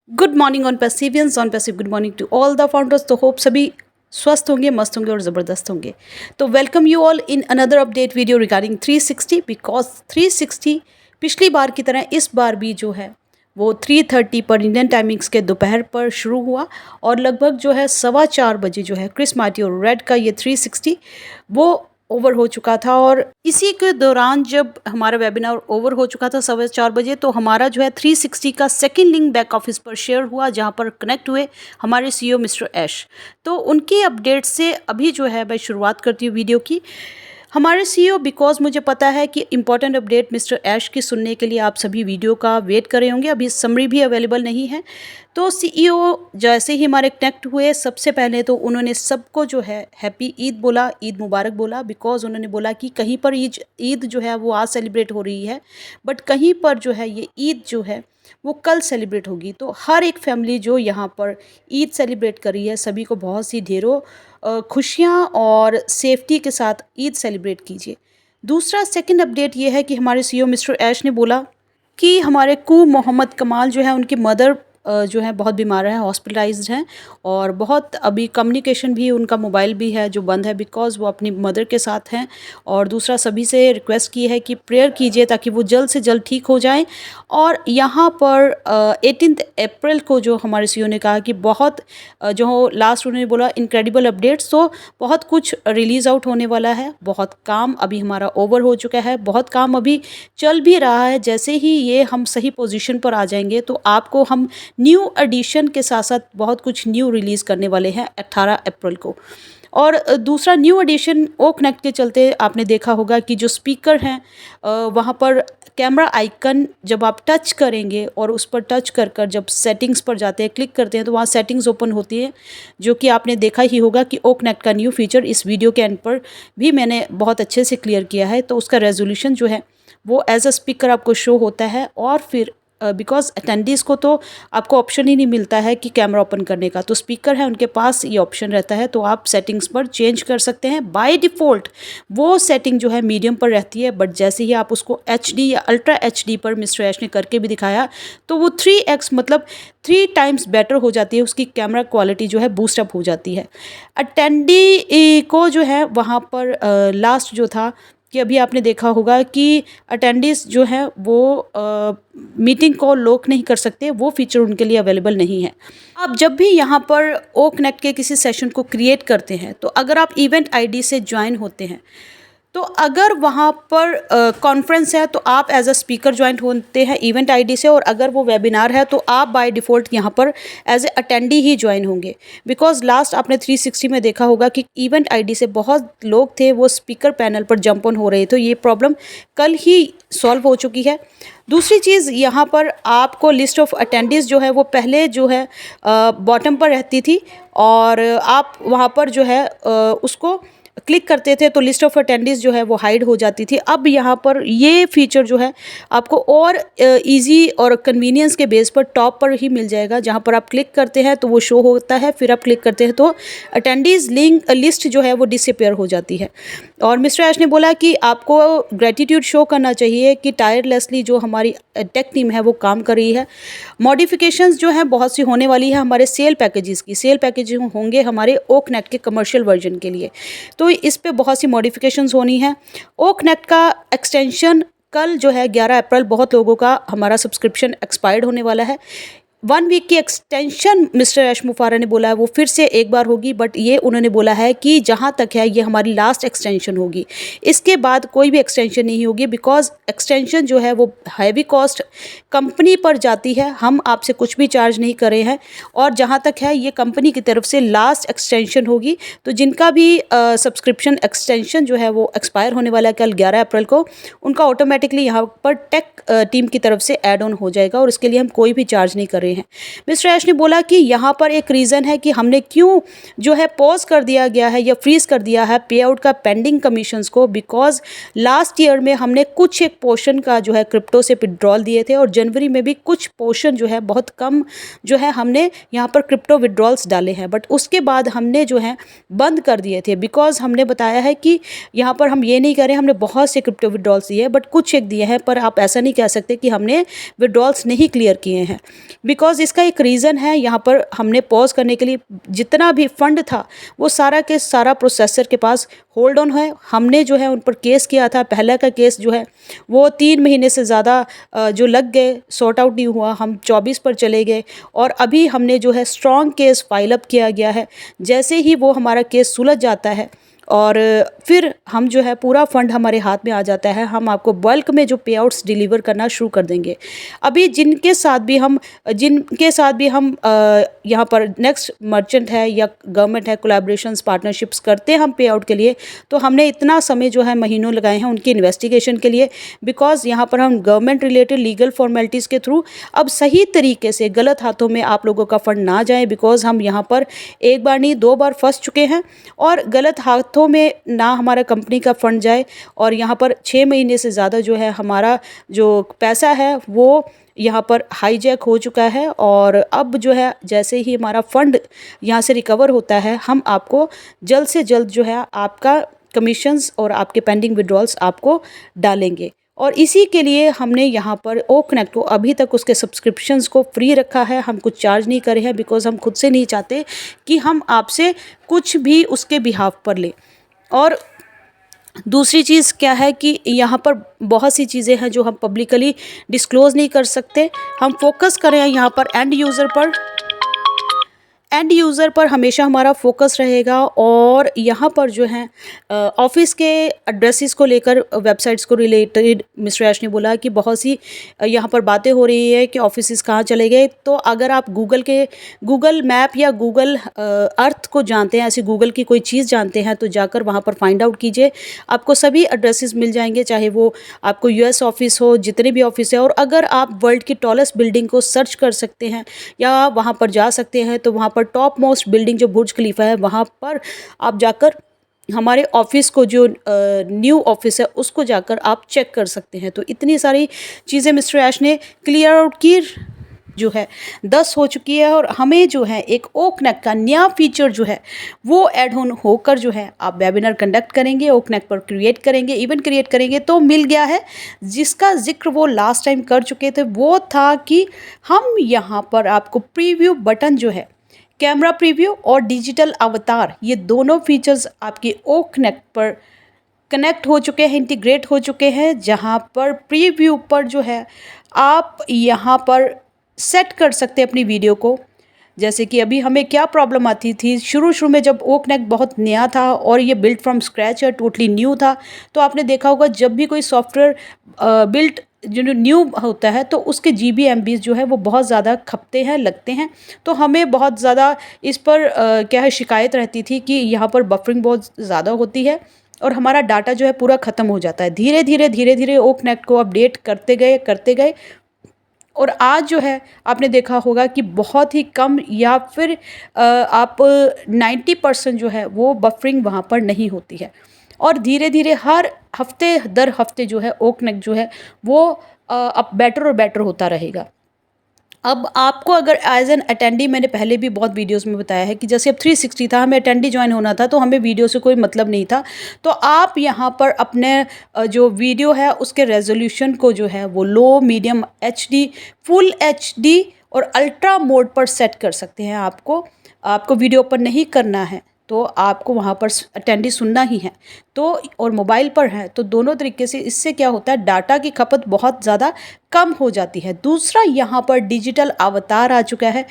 Good morning on पैसिवियंस on passive good morning to all the founders. तो hope सभी स्वस्थ होंगे, मस्त होंगे और ज़बरदस्त होंगे। तो welcome you all in another update video regarding 360 because 360 पिछली बार की तरह इस बार भी जो है वो 3:30 पर इंडियन टाइमिंग्स के दोपहर पर शुरू हुआ और लगभग जो है 4:15 बजे जो है क्रिस मार्टी और रेड का ये 360 वो ओवर हो चुका था। और इसी के दौरान जब हमारा वेबिनार ओवर हो चुका था 4:15 बजे, तो हमारा जो है 360 का सेकंड लिंक बैक ऑफिस पर शेयर हुआ, जहां पर कनेक्ट हुए हमारे सीईओ मिस्टर ऐश। तो उनकी अपडेट से अभी जो है मैं शुरुआत करती हूँ वीडियो की। हमारे सीईओ, बिकॉज मुझे पता है कि इंपॉर्टेंट अपडेट मिस्टर ऐश की सुनने के लिए आप सभी वीडियो का वेट कर रहे होंगे, अभी समरी भी अवेलेबल नहीं है। तो सीईओ जैसे ही हमारे कनेक्ट हुए, सबसे पहले तो उन्होंने सबको जो है हैप्पी ईद बोला, ईद मुबारक बोला। बिकॉज उन्होंने बोला कि कहीं पर ईद जो है वो आज सेलिब्रेट हो रही है, बट कहीं पर जो है ये ईद जो है वो कल सेलिब्रेट होगी। तो हर एक फैमिली जो यहाँ पर ईद सेलिब्रेट कर रही है, सभी को बहुत सी ढेरों खुशियाँ और सेफ्टी के साथ ईद सेलिब्रेट कीजिए। दूसरा सेकंड अपडेट ये है कि हमारे सीईओ मिस्टर ऐश ने बोला कि हमारे कू मोहम्मद कमाल जो है उनकी मदर जो है बहुत बीमार है, हॉस्पिटलाइज्ड हैं और बहुत अभी कम्युनिकेशन भी, उनका मोबाइल भी है जो बंद है, बिकॉज़ वो अपनी मदर के साथ हैं। और दूसरा सभी से रिक्वेस्ट की है कि प्रेयर कीजिए ताकि वो जल्द से जल्द ठीक हो जाएं। और यहाँ पर 18 अप्रैल को जो हमारे सीईओ ने कहा कि बहुत जो लास्ट उन्होंने बोला इनक्रेडिबल अपडेट्स, तो बहुत कुछ रिलीज़ आउट होने वाला है। बहुत काम अभी हमारा ओवर हो चुका है, बहुत काम अभी चल भी रहा है। जैसे ही ये हम सही पोजीशन पर आ जाएंगे तो आपको हम न्यू एडिशन के साथ साथ बहुत कुछ न्यू रिलीज़ करने वाले हैं 18 अप्रैल को। और दूसरा न्यू एडिशन ओ कनेक्ट के चलते आपने देखा होगा कि जो स्पीकर हैं वहाँ पर कैमरा आइकन जब आप टच करेंगे और उस पर टच कर कर जब सेटिंग्स पर जाते हैं, क्लिक करते हैं, तो वहाँ सेटिंग्स ओपन होती है, जो कि आपने देखा ही होगा कि ओ कनेक्ट का न्यू फीचर इस वीडियो के एंड पर भी मैंने बहुत अच्छे से क्लियर किया है। तो उसका रेजोल्यूशन जो है वो एज अ स्पीकर आपको शो होता है। और फिर बिकॉज अटेंडीज़ को तो आपको ऑप्शन ही नहीं मिलता है कि कैमरा ओपन करने का, तो स्पीकर है उनके पास ये ऑप्शन रहता है, तो आप सेटिंग्स पर चेंज कर सकते हैं। बाय डिफ़ॉल्ट वो सेटिंग जो है मीडियम पर रहती है, बट जैसे ही आप उसको HD या अल्ट्रा HD पर मिस्टर ऐश ने करके भी दिखाया, तो वो 3x मतलब 3 टाइम्स बेटर हो जाती है, उसकी कैमरा क्वालिटी जो है बूस्ट अप हो जाती है। अटेंडी को जो है वहाँ पर लास्ट जो था कि अभी आपने देखा होगा कि अटेंडीज जो है वो मीटिंग को लॉक नहीं कर सकते, वो फीचर उनके लिए अवेलेबल नहीं है। आप जब भी यहाँ पर ओ कनेक्ट के किसी सेशन को क्रिएट करते हैं, तो अगर आप इवेंट आईडी से ज्वाइन होते हैं, तो अगर वहाँ पर कॉन्फ्रेंस है तो आप एज अ स्पीकर ज्वाइन होते हैं इवेंट आईडी से, और अगर वो वेबिनार है तो आप बाय डिफ़ॉल्ट यहाँ पर एज ए अटेंडी ही ज्वाइन होंगे। बिकॉज लास्ट आपने 360 में देखा होगा कि इवेंट आईडी से बहुत लोग थे वो स्पीकर पैनल पर जंप ऑन हो रहे थे, तो ये प्रॉब्लम कल ही सॉल्व हो चुकी है। दूसरी चीज़, यहाँ पर आपको लिस्ट ऑफ अटेंडीज़ जो है वो पहले जो है बॉटम पर रहती थी, और आप वहाँ पर जो है उसको क्लिक करते थे तो लिस्ट ऑफ अटेंडीज़ जो है वो हाइड हो जाती थी। अब यहाँ पर ये फीचर जो है आपको और इजी और कन्वीनियंस के बेस पर टॉप पर ही मिल जाएगा, जहाँ पर आप क्लिक करते हैं तो वो शो होता है, फिर आप क्लिक करते हैं तो अटेंडीज़ लिस्ट जो है वो डिसअपेयर हो जाती है। और मिस्टर ऐश ने बोला कि आपको ग्रेटिट्यूड शो करना चाहिए कि टायरलेसली जो हमारी टेक टीम है वो काम कर रही है। मॉडिफिकेशंस जो है बहुत सी होने वाली है हमारे सेल पैकेजेस की, सेल पैकेज होंगे हमारे ओ कनेक्ट के कमर्शियल वर्जन के लिए, तो इस पे बहुत सी मॉडिफिकेशंस होनी है। ओ कनेक्ट का एक्सटेंशन कल जो है 11 अप्रैल, बहुत लोगों का हमारा सब्सक्रिप्शन एक्सपायर्ड होने वाला है। 1 वीक की एक्सटेंशन मिस्टर ऐश मुफारा ने बोला है वो फिर से एक बार होगी, बट ये उन्होंने बोला है कि जहाँ तक है ये हमारी लास्ट एक्सटेंशन होगी, इसके बाद कोई भी एक्सटेंशन नहीं होगी। बिकॉज एक्सटेंशन जो है वो हैवी कॉस्ट कंपनी पर जाती है, हम आपसे कुछ भी चार्ज नहीं कर रहे हैं, और जहाँ तक है ये कंपनी की तरफ से लास्ट एक्सटेंशन होगी। तो जिनका भी सब्सक्रिप्शन एक्सटेंशन जो है वो एक्सपायर होने वाला है कल 11 अप्रैल को, उनका ऑटोमेटिकली यहाँ पर टेक टीम की तरफ से ऐड ऑन हो जाएगा, और इसके लिए हम कोई भी चार्ज नहीं कर रहे हैं। मिस्टर ऐश ने बोला कि यहाँ पर एक रीज़न है कि हमने क्यों जो है पॉज कर दिया गया है या फ्रीज कर दिया है पे आउट का पेंडिंग कमीशंस को, बिकॉज लास्ट ईयर में हमने कुछ एक पोर्शन का जो है क्रिप्टो से विड्रॉल दिए थे, और जनवरी में भी कुछ पोर्शन जो है बहुत कम जो है हमने यहाँ पर क्रिप्टो विड्रॉल्स डाले हैं, बट उसके बाद हमने जो है बंद कर दिए थे। बिकॉज हमने बताया है कि यहाँ पर हम ये नहीं करें, हमने बहुत से क्रिप्टो विड्रॉल्स दिए हैं, बट कुछ एक दिए हैं, पर आप ऐसा नहीं कह सकते कि हमने विड्रॉल्स नहीं क्लियर किए हैं। बिकॉज़ इसका एक रीज़न है, यहाँ पर हमने पॉज़ करने के लिए जितना भी फंड था वो सारा के सारा प्रोसेसर के पास होल्ड ऑन है। हमने जो है उन पर केस किया था, पहले का केस जो है वो 3 महीने से ज़्यादा जो लग गए, सॉर्ट आउट नहीं हुआ, हम 24 पर चले गए और अभी हमने जो है स्ट्रॉन्ग केस फाइल अप किया गया है। जैसे ही वो हमारा केस सुलझ जाता है और फिर हम जो है पूरा फंड हमारे हाथ में आ जाता है, हम आपको बल्क में जो पे आउट्स डिलीवर करना शुरू कर देंगे। अभी जिनके साथ भी हम यहाँ पर नेक्स्ट मर्चेंट है या गवर्नमेंट है, कोलैबोरेशंस पार्टनरशिप्स करते हैं हम पे आउट के लिए, तो हमने इतना समय जो है महीनों लगाए हैं उनकी इन्वेस्टिगेशन के लिए, बिकॉज़ यहाँ पर हम गवर्नमेंट रिलेटेड लीगल फॉर्मेलिटीज़ के थ्रू अब सही तरीके से गलत हाथों में आप लोगों का फंड ना जाए, बिकॉज़ हम यहाँ पर एक बार नहीं 2 बार फंस चुके हैं और गलत हाथों में ना हमारा कंपनी का फंड जाए और यहाँ पर 6 महीने से ज़्यादा जो है हमारा जो पैसा है वो यहाँ पर हाईजैक हो चुका है। और अब जो है जैसे ही हमारा फंड यहाँ से रिकवर होता है, हम आपको जल्द से जल्द जो है आपका कमीशंस और आपके पेंडिंग विड्रॉल्स आपको डालेंगे। और इसी के लिए हमने यहाँ पर ओ कनेक्ट को अभी तक उसके सब्सक्रिप्शंस को फ्री रखा है, हम कुछ चार्ज नहीं करे हैं, बिकॉज़ हम खुद से नहीं चाहते कि हम आपसे कुछ भी उसके बिहाफ पर लें। और दूसरी चीज़ क्या है कि यहाँ पर बहुत सी चीज़ें हैं जो हम पब्लिकली डिस्क्लोज़ नहीं कर सकते। हम फोकस करें यहाँ पर एंड यूज़र पर हमेशा हमारा फोकस रहेगा। और यहाँ पर जो है ऑफिस के एड्रेसेस को लेकर वेबसाइट्स को रिलेटेड मिस्टर ऐश ने बोला कि बहुत सी यहाँ पर बातें हो रही है कि ऑफिसेस कहाँ चले गए। तो अगर आप गूगल मैप या गूगल अर्थ को जानते हैं, ऐसी गूगल की कोई चीज़ जानते हैं, तो जाकर वहाँ पर फाइंड आउट कीजिए, आपको सभी एड्रेसेस मिल जाएंगे, चाहे वो आपको यूएस ऑफिस हो, जितने भी ऑफिस है। और अगर आप वर्ल्ड की टॉलेस्ट बिल्डिंग को सर्च कर सकते हैं या वहाँ पर जा सकते हैं, तो वहाँ पर टॉप मोस्ट बिल्डिंग जो बुर्ज खलीफा है, वहाँ पर आप जाकर हमारे ऑफिस को जो न्यू ऑफिस है उसको जाकर आप चेक कर सकते हैं। तो इतनी सारी चीज़ें मिस्टर ऐश ने क्लियर आउट की जो है 10 हो चुकी है। और हमें जो है एक ओ कनेक्ट का नया फीचर जो है वो ऐड ऑन होकर जो है आप वेबिनार कंडक्ट करेंगे, ओ कनेक्ट पर क्रिएट करेंगे, इवेंट क्रिएट करेंगे, तो मिल गया है जिसका जिक्र वो लास्ट टाइम कर चुके थे। वो था कि हम यहाँ पर आपको प्रीव्यू बटन जो है, कैमरा प्रीव्यू और डिजिटल अवतार, ये दोनों फीचर्स आपके ओ कनेक्ट पर कनेक्ट हो चुके हैं, इंटीग्रेट हो चुके हैं, जहाँ पर प्रीव्यू पर जो है आप यहाँ पर सेट कर सकते हैं अपनी वीडियो को। जैसे कि अभी हमें क्या प्रॉब्लम आती थी शुरू में, जब ओ कनेक्ट बहुत नया था और ये बिल्ड फ्रॉम स्क्रैच है, टोटली न्यू था, तो आपने देखा होगा जब भी कोई सॉफ्टवेयर बिल्ड जो न्यू होता है तो उसके GB MBs जो है वो बहुत ज़्यादा खपते हैं, लगते हैं। तो हमें बहुत ज़्यादा इस पर क्या है शिकायत रहती थी कि यहाँ पर बफरिंग बहुत ज़्यादा होती है और हमारा डाटा जो है पूरा ख़त्म हो जाता है। धीरे धीरे ओ कनेक्ट को अपडेट करते गए और आज जो है आपने देखा होगा कि बहुत ही कम या फिर आप 90% जो है वो बफरिंग वहाँ पर नहीं होती है। और धीरे धीरे हर हफ्ते दर हफ्ते जो है ओ कनेक्ट जो है वो अब बेटर और बेटर होता रहेगा। अब आपको अगर एज एन अटेंडी, मैंने पहले भी बहुत वीडियोस में बताया है कि जैसे अब 360 था, हमें अटेंडी ज्वाइन होना था तो हमें वीडियो से कोई मतलब नहीं था। तो आप यहाँ पर अपने जो वीडियो है उसके रेजोल्यूशन को जो है वो लो, मीडियम, HD, फुल HD और अल्ट्रा मोड पर सेट कर सकते हैं। आपको वीडियो पर नहीं करना है तो आपको वहाँ पर अटेंडी सुनना ही है। तो और मोबाइल पर है तो दोनों तरीके से इससे क्या होता है, डाटा की खपत बहुत ज़्यादा कम हो जाती है। दूसरा, यहाँ पर डिजिटल अवतार आ चुका है।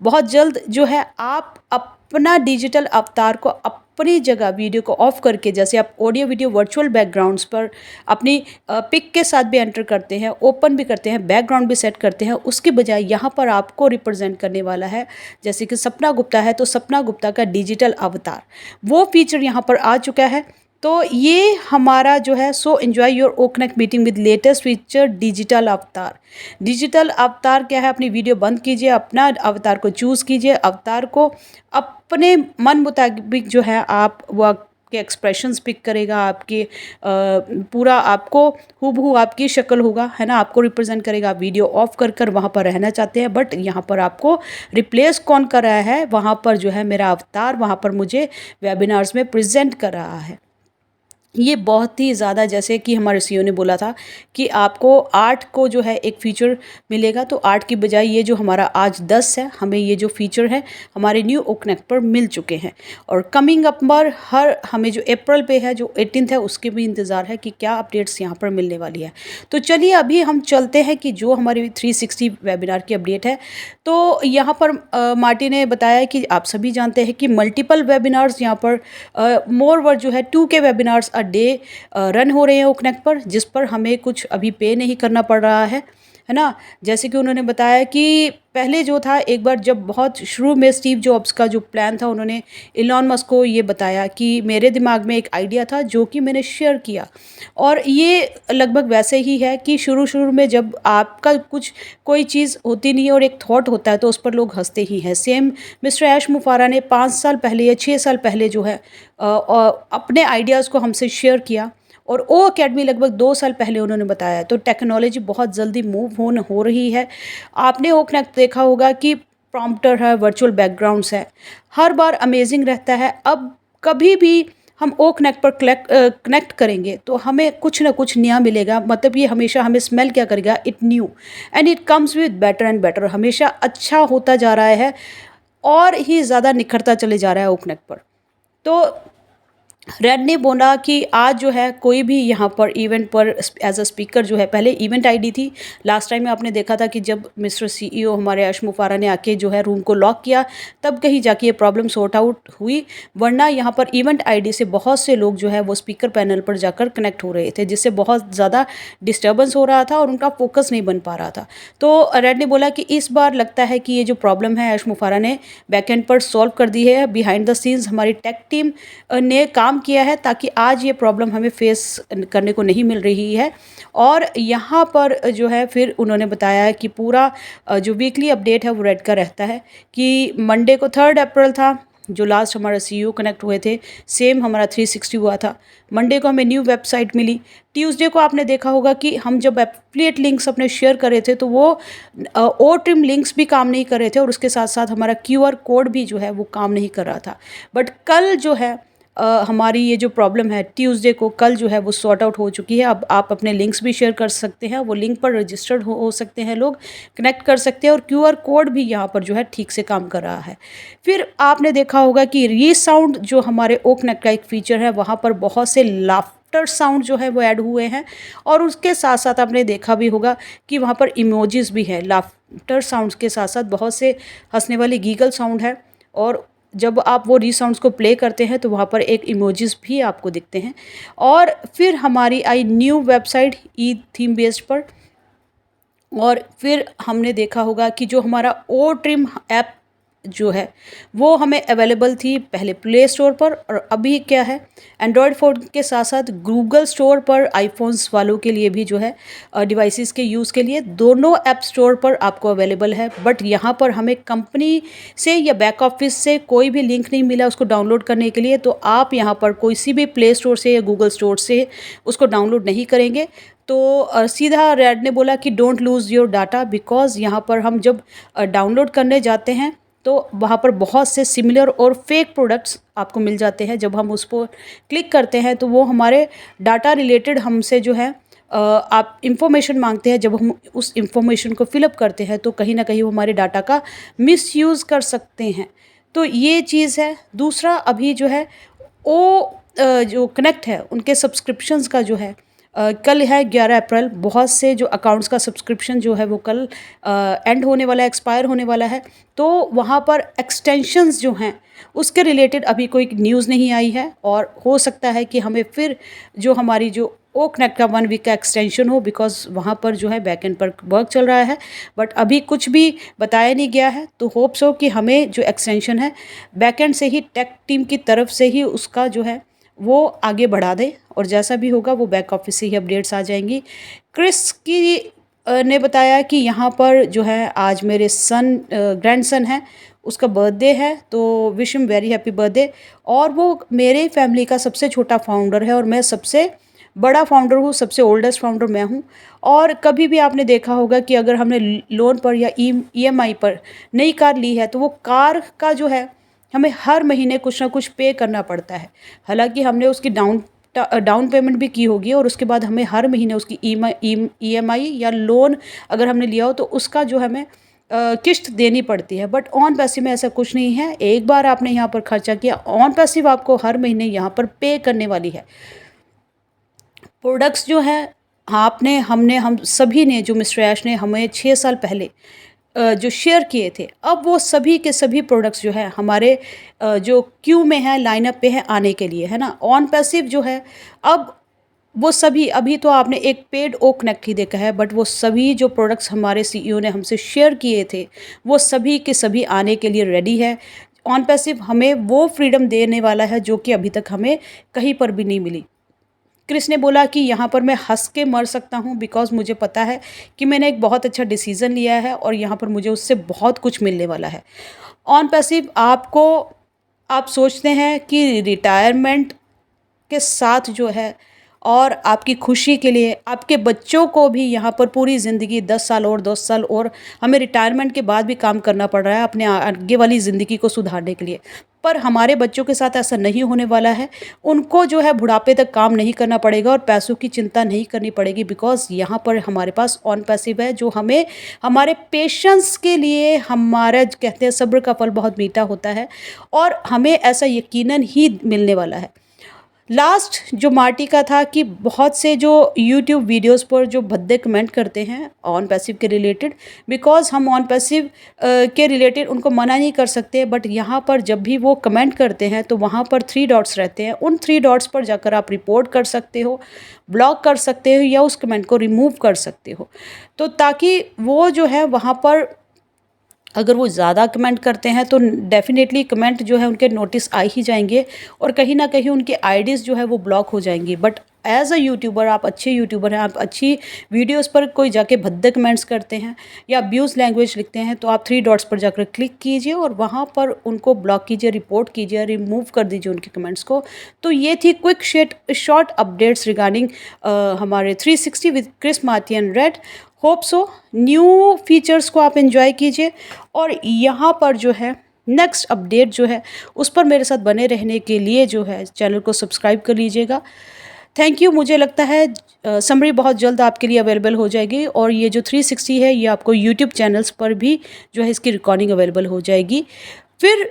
बहुत जल्द जो है आप अपना डिजिटल अवतार को अपनी जगह वीडियो को ऑफ करके, जैसे आप ऑडियो वीडियो वर्चुअल बैकग्राउंड्स पर अपनी पिक के साथ भी एंटर करते हैं, ओपन भी करते हैं, बैकग्राउंड भी सेट करते हैं, उसके बजाय यहाँ पर आपको रिप्रेजेंट करने वाला है, जैसे कि सपना गुप्ता है तो सपना गुप्ता का डिजिटल अवतार, वो फीचर यहाँ पर आ चुका है। तो ये हमारा जो है so enjoy your O connect meeting with latest feature digital avatar. Digital avatar क्या है, अपनी वीडियो बंद कीजिए, अपना अवतार को चूज़ कीजिए, अवतार को अपने मन मुताबिक जो है आप वो के एक्सप्रेशंस पिक करेगा, आपके पूरा आपको हूबहू आपकी शक्ल होगा, है ना, आपको रिप्रेजेंट करेगा। वीडियो ऑफ कर वहाँ पर रहना चाहते हैं, बट यहाँ पर आपको रिप्लेस कौन कर रहा है, वहाँ पर जो है मेरा अवतार वहाँ पर मुझे वेबिनार्स में प्रेजेंट कर रहा है। ये बहुत ही ज़्यादा, जैसे कि हमारे सीईओ ने बोला था कि आपको 8 को जो है एक फ़ीचर मिलेगा, तो 8 की बजाय ये जो हमारा आज 10 है, हमें ये जो फ़ीचर है हमारे न्यू ओकनेक्ट पर मिल चुके हैं। और कमिंग अप पर हर हमें जो अप्रैल पे है, जो 18th है, उसके भी इंतज़ार है कि क्या अपडेट्स यहाँ पर मिलने वाली है। तो चलिए अभी हम चलते हैं कि जो हमारी 360 वेबिनार की अपडेट है। तो यहाँ पर मार्टी ने बताया कि आप सभी जानते हैं कि मल्टीपल वेबिनार्स यहाँ पर मोर वर जो है 2K वेबिनार्स डे रन हो रहे हैं ओकनेक्ट पर, जिस पर हमें कुछ अभी पे नहीं करना पड़ रहा है ना। जैसे कि उन्होंने बताया कि पहले जो था, एक बार जब बहुत शुरू में स्टीव जॉब्स का जो प्लान था, उन्होंने इलॉन मस्क को ये बताया कि मेरे दिमाग में एक आइडिया था जो कि मैंने शेयर किया। और ये लगभग वैसे ही है कि शुरू शुरू में जब आपका कुछ कोई चीज़ होती नहीं है और एक थॉट होता है, तो उस पर लोग हंसते ही हैं। सेम मिस्टर ऐश मुफारा ने 5 साल पहले या 6 साल पहले जो है अपने आइडियाज़ को हमसे शेयर किया, और ओ अकेडमी लगभग 2 साल पहले उन्होंने बताया। तो टेक्नोलॉजी बहुत जल्दी मूव हो रही है। आपने ओ कनेक्ट देखा होगा कि प्रॉम्प्टर है, वर्चुअल बैकग्राउंड्स है, हर बार अमेजिंग रहता है। अब कभी भी हम ओ कनेक्ट पर कनेक्ट करेंगे तो हमें कुछ ना कुछ नया मिलेगा। मतलब ये हमेशा हमें स्मेल क्या करेगा, it new, and it comes with better and better. हमेशा अच्छा होता जा रहा है और ही ज़्यादा निखरता चले जा रहा है ओ कनेक्ट पर। तो रेड ने बोला कि आज जो है कोई भी यहाँ पर इवेंट पर एज अ स्पीकर जो है, पहले इवेंट आईडी थी। लास्ट टाइम में आपने देखा था कि जब मिस्टर सीईओ हमारे ऐश मुफारा ने आके जो है रूम को लॉक किया, तब कहीं जाके ये प्रॉब्लम सॉर्ट आउट हुई। वरना यहाँ पर इवेंट आईडी से बहुत से लोग जो है वो स्पीकर पैनल पर जाकर कनेक्ट हो रहे थे, जिससे बहुत ज़्यादा डिस्टर्बेंस हो रहा था और उनका फोकस नहीं बन पा रहा था। तो रेड ने बोला कि इस बार लगता है कि ये जो प्रॉब्लम है ऐश मुफारा ने बैकएंड पर सॉल्व कर दी है। बिहाइंड द सीन्स हमारी टेक टीम ने काम किया है ताकि आज ये प्रॉब्लम हमें फेस करने को नहीं मिल रही है। और यहाँ पर जो है फिर उन्होंने बताया कि पूरा जो वीकली अपडेट है वो रेड का रहता है कि मंडे को 3 अप्रैल था जो लास्ट हमारा सीईओ कनेक्ट हुए थे। सेम हमारा 360 हुआ था। मंडे को हमें न्यू वेबसाइट मिली। ट्यूसडे को आपने देखा होगा कि हम जब एफिलिएट लिंक्स अपने शेयर कर रहे थे तो वो ओ ट्रिम लिंक्स भी काम नहीं कर रहे थे, और उसके साथ साथ हमारा QR कोड भी जो है वो काम नहीं कर रहा था। बट कल जो है हमारी ये जो प्रॉब्लम है ट्यूसडे को, कल जो है वो सॉर्ट आउट हो चुकी है। अब आप अपने लिंक्स भी शेयर कर सकते हैं, वो लिंक पर रजिस्टर्ड हो सकते हैं, लोग कनेक्ट कर सकते हैं, और QR कोड भी यहाँ पर जो है ठीक से काम कर रहा है। फिर आपने देखा होगा कि रीसाउंड जो हमारे ओ कनेक्ट का एक फीचर है, वहाँ पर बहुत से लाफ्टर साउंड जो है वो ऐड हुए हैं, और उसके साथ साथ आपने देखा भी होगा कि वहाँ पर इमोजीज भी हैं। लाफ्टर साउंड्स के साथ साथ बहुत से हंसने वाली गीगल साउंड है, और जब आप वो रीसाउंड्स को प्ले करते हैं तो वहाँ पर एक इमोजीज भी आपको दिखते हैं। और फिर हमारी I knew website E theme based पर, और फिर हमने देखा होगा कि जो हमारा ओ ट्रिम ऐप जो है वो हमें अवेलेबल थी पहले प्ले स्टोर पर, और अभी क्या है एंड्रॉयड फ़ोन के साथ साथ गूगल स्टोर पर आईफोन्स वालों के लिए भी जो है डिवाइसेस के यूज़ के लिए दोनों ऐप स्टोर पर आपको अवेलेबल है। बट यहाँ पर हमें कंपनी से या बैक ऑफिस से कोई भी लिंक नहीं मिला उसको डाउनलोड करने के लिए, तो आप यहाँ पर किसी भी प्ले स्टोर से या गूगल स्टोर से उसको डाउनलोड नहीं करेंगे। तो सीधा रेड ने बोला कि don't lose your data, because यहाँ पर हम जब डाउनलोड करने जाते हैं तो वहाँ पर बहुत से सिमिलर और फेक प्रोडक्ट्स आपको मिल जाते हैं। जब हम उस पर क्लिक करते हैं तो वो हमारे डाटा रिलेटेड हमसे जो है आप इंफॉर्मेशन मांगते हैं। जब हम उस इंफॉर्मेशन को फिलअप करते हैं तो कहीं ना कहीं वो हमारे डाटा का मिसयूज़ कर सकते हैं। तो ये चीज़ है। दूसरा, अभी जो है वो जो कनेक्ट है उनके सब्सक्रिप्शंस का जो है कल है 11 अप्रैल। बहुत से जो अकाउंट्स का सब्सक्रिप्शन जो है वो कल एंड होने वाला है, एक्सपायर होने वाला है। तो वहाँ पर एक्सटेंशंस जो हैं उसके रिलेटेड अभी कोई न्यूज़ नहीं आई है, और हो सकता है कि हमें फिर जो हमारी जो ओ कनेक्ट का 1 वीक का एक्सटेंशन हो, बिकॉज वहाँ पर जो है बैकएंड पर वर्क चल रहा है। बट अभी कुछ भी बताया नहीं गया है, तो होप्स हो कि हमें जो एक्सटेंशन है बैकएंड से ही, टेक टीम की तरफ से ही उसका जो है वो आगे बढ़ा दे, और जैसा भी होगा वो बैक ऑफिस से ही अपडेट्स आ जाएंगी। क्रिस की ने बताया कि यहाँ पर जो है आज मेरे ग्रैंडसन है, उसका बर्थडे है, तो wish him very happy birthday. और वो मेरे फैमिली का सबसे छोटा फाउंडर है और मैं सबसे बड़ा फाउंडर हूँ, सबसे ओल्डेस्ट फाउंडर मैं हूँ। और कभी भी आपने देखा होगा कि अगर हमने लोन पर या EMI पर नई कार ली है तो वो कार का जो है हमें हर महीने कुछ ना कुछ पे करना पड़ता है। हालांकि हमने उसकी डाउन डाउन पेमेंट भी की होगी और उसके बाद हमें हर महीने उसकी EMI या लोन अगर हमने लिया हो तो उसका जो हमें किश्त देनी पड़ती है। बट ऑन पैसिव में ऐसा कुछ नहीं है। एक बार आपने यहाँ पर खर्चा किया, ऑन पैसिव आपको हर महीने यहाँ पर पे करने वाली है। प्रोडक्ट्स जो है हम सभी ने, जो मिस्टर ऐश ने हमें 6 साल पहले जो शेयर किए थे, अब वो सभी के सभी प्रोडक्ट्स जो है हमारे जो क्यू में है, लाइनअप पे है आने के लिए, है ना। ऑन पैसिव जो है अब वो सभी, अभी तो आपने एक पेड ओ कनेक्ट ही देखा है, बट वो सभी जो प्रोडक्ट्स हमारे CEO ने हमसे शेयर किए थे वो सभी के सभी आने के लिए रेडी है। ऑन पैसिव हमें वो फ्रीडम देने वाला है जो कि अभी तक हमें कहीं पर भी नहीं मिली। क्रिस ने बोला कि यहाँ पर मैं हंस के मर सकता हूँ बिकॉज़ मुझे पता है कि मैंने एक बहुत अच्छा डिसीज़न लिया है और यहाँ पर मुझे उससे बहुत कुछ मिलने वाला है। ऑन पैसिव आप सोचते हैं कि रिटायरमेंट के साथ जो है और आपकी खुशी के लिए आपके बच्चों को भी यहाँ पर पूरी ज़िंदगी 10 साल और 10 साल और हमें रिटायरमेंट के बाद भी काम करना पड़ रहा है अपने आगे वाली ज़िंदगी को सुधारने के लिए। पर हमारे बच्चों के साथ ऐसा नहीं होने वाला है। उनको जो है बुढ़ापे तक काम नहीं करना पड़ेगा और पैसों की चिंता नहीं करनी पड़ेगी बिकॉज़ यहाँ पर हमारे पास ऑन पैसिव है जो हमें हमारे पेशेंस के लिए, हमारा कहते हैं सब्र का फल बहुत मीठा होता है और हमें ऐसा यकीनन ही मिलने वाला है। लास्ट जो मार्टी का था कि बहुत से जो यूट्यूब वीडियोस पर जो भद्दे कमेंट करते हैं ऑन पैसिव के रिलेटेड, बिकॉज़ हम ऑन पैसिव के रिलेटेड उनको मना नहीं कर सकते, बट यहाँ पर जब भी वो कमेंट करते हैं तो वहाँ पर 3 डॉट्स रहते हैं। उन 3 डॉट्स पर जाकर आप रिपोर्ट कर सकते हो, ब्लॉक कर सकते हो या उस कमेंट को रिमूव कर सकते हो। तो ताकि वो जो है वहाँ पर अगर वो ज़्यादा कमेंट करते हैं तो डेफ़िनेटली कमेंट जो है उनके नोटिस आ ही जाएंगे और कहीं ना कहीं उनके आईडीज़ जो है वो ब्लॉक हो जाएंगी। बट एज़ अ यूट्यूबर, आप अच्छे यूट्यूबर हैं, आप अच्छी वीडियोस पर कोई जाके भद्दे कमेंट्स करते हैं या अब्यूज़ लैंग्वेज लिखते हैं तो आप 3 डॉट्स पर जाकर क्लिक कीजिए और वहाँ पर उनको ब्लॉक कीजिए, रिपोर्ट कीजिए, रिमूव कर दीजिए उनके कमेंट्स को। तो ये थी क्विक शॉर्ट अपडेट्स रिगार्डिंग हमारे 360 with Chris Marty and red. Hope so new features को आप एंजॉय कीजिए और यहाँ पर जो है नेक्स्ट अपडेट जो है उस पर मेरे साथ बने रहने के लिए जो है चैनल को सब्सक्राइब कर लीजिएगा। Thank you. मुझे लगता है समरी बहुत जल्द आपके लिए अवेलेबल हो जाएगी और ये जो 360 है ये आपको यूट्यूब चैनल्स पर भी जो है इसकी रिकॉर्डिंग अवेलेबल हो जाएगी। फिर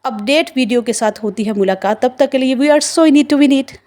अपडेट वीडियो के साथ होती है मुलाकात, तब तक के लिए we are so in need to be NEET.